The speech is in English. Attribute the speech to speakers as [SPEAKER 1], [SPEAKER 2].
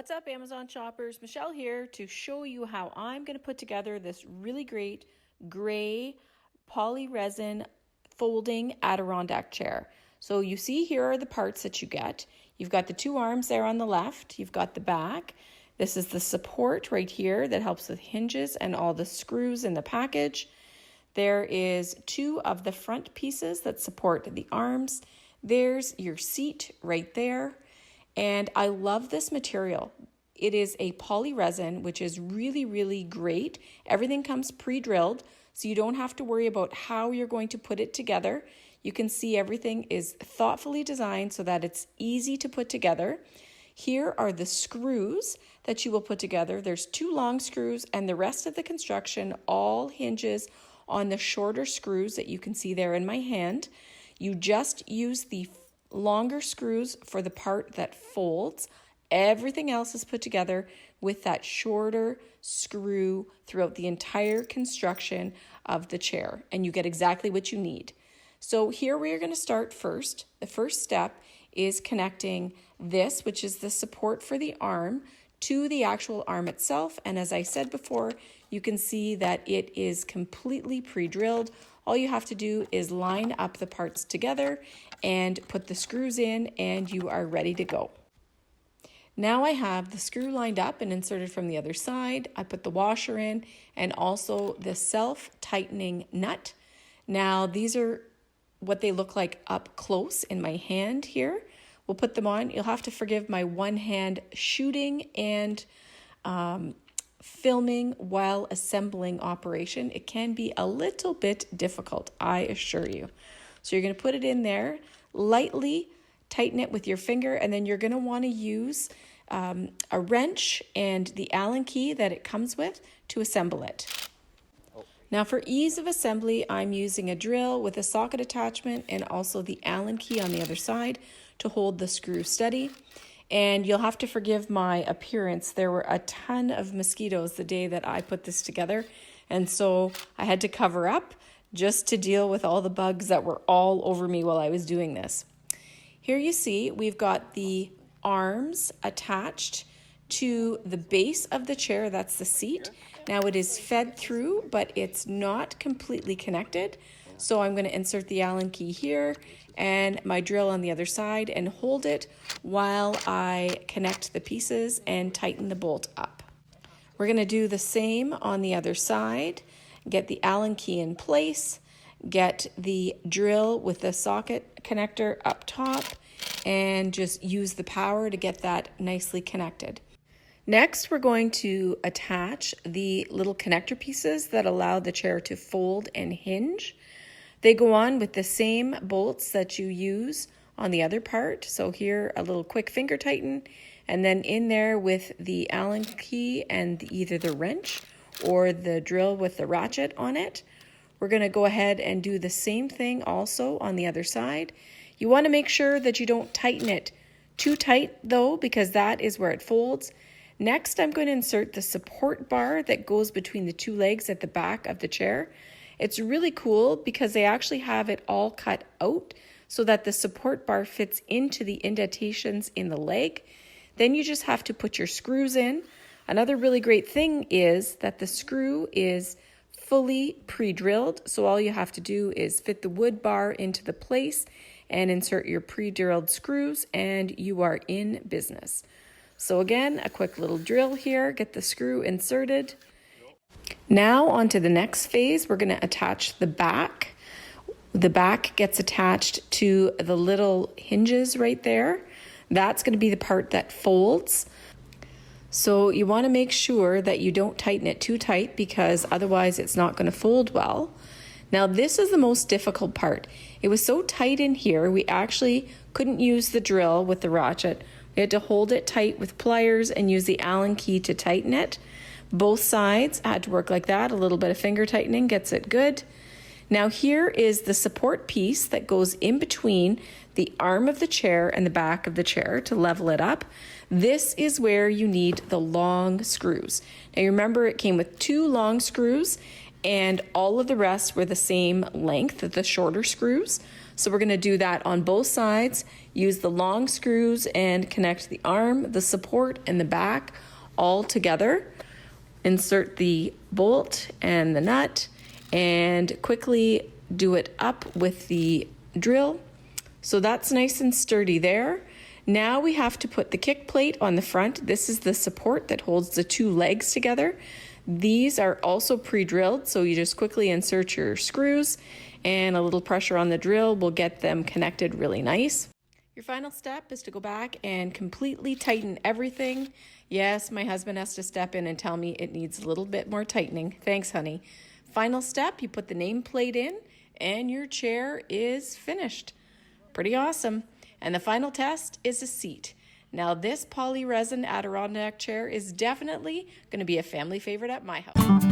[SPEAKER 1] What's up, Amazon shoppers? Michelle here to show you how I'm going to put together this really great gray poly resin folding Adirondack chair. So you see here are the parts that you get. You've got the two arms there on the left. You've got the back. This is the support right here that helps with hinges and all the screws in the package. There is two of the front pieces that support the arms. There's your seat right there. And I love this material. It is a poly resin, which is really, really great. Everything comes pre-drilled, so you don't have to worry about how you're going to put it together. You can see everything is thoughtfully designed so that it's easy to put together. Here are the screws that you will put together. There's two long screws, and the rest of the construction all hinges on the shorter screws that you can see there in my hand. You just use the longer screws for the part that folds. Everything else is put together with that shorter screw throughout the entire construction of the chair, and you get exactly what you need. So here we are going to start first. The first step is connecting this, which is the support for the arm, to the actual arm itself. And as I said before, you can see that it is completely pre-drilled. All you have to do is line up the parts together and put the screws in, and you are ready to go. Now I have the screw lined up and inserted from the other side. I put the washer in and also the self-tightening nut. Now these are what they look like up close in my hand here. We'll put them on. You'll have to forgive my one hand shooting and filming while assembling operation. It can be a little bit difficult, I assure you. So you're going to put it in there, lightly tighten it with your finger, and then you're going to want to use a wrench and the Allen key that it comes with to assemble it. Now for ease of assembly, I'm using a drill with a socket attachment and also the Allen key on the other side to hold the screw steady. And you'll have to forgive my appearance. There were a ton of mosquitoes the day that I put this together, and so I had to cover up just to deal with all the bugs that were all over me while I was doing this. Here you see we've got the arms attached to the base of the chair, that's the seat. Now it is fed through, but it's not completely connected. So I'm going to insert the Allen key here and my drill on the other side and hold it while I connect the pieces and tighten the bolt up. We're going to do the same on the other side. Get the Allen key in place, get the drill with the socket connector up top, and just use the power to get that nicely connected. Next, we're going to attach the little connector pieces that allow the chair to fold and hinge. They go on with the same bolts that you use on the other part. So here, a little quick finger tighten, and then in there with the Allen key and either the wrench or the drill with the ratchet on it. We're going to go ahead and do the same thing also on the other side. You want to make sure that you don't tighten it too tight though, because that is where it folds. Next, I'm going to insert the support bar that goes between the two legs at the back of the chair. It's really cool because they actually have it all cut out so that the support bar fits into the indentations in the leg. Then you just have to put your screws in. Another really great thing is that the screw is fully pre-drilled, so all you have to do is fit the wood bar into the place and insert your pre-drilled screws, and you are in business. So again, a quick little drill here, get the screw inserted. Now on to the next phase, we're going to attach the back. The back gets attached to the little hinges right there. That's going to be the part that folds. So you want to make sure that you don't tighten it too tight because otherwise it's not going to fold well. Now this is the most difficult part. It was so tight in here, we actually couldn't use the drill with the ratchet. We had to hold it tight with pliers and use the Allen key to tighten it. Both sides had to work like that. A little bit of finger tightening gets it good. Now here is the support piece that goes in between the arm of the chair and the back of the chair to level it up. This is where you need the long screws. Now you remember it came with two long screws and all of the rest were the same length, the shorter screws. So we're going to do that on both sides. Use the long screws and connect the arm, the support, and the back all together. Insert the bolt and the nut and quickly do it up with the drill. So that's nice and sturdy there. Now we have to put the kick plate on the front. This is the support that holds the two legs together. These are also pre-drilled, so you just quickly insert your screws and a little pressure on the drill will get them connected really nice. Your final step is to go back and completely tighten everything. Yes, my husband has to step in and tell me it needs a little bit more tightening. Thanks, honey. Final step, you put the nameplate in and your chair is finished. Pretty awesome. And the final test is a seat. Now this poly resin Adirondack chair is definitely going to be a family favorite at my house.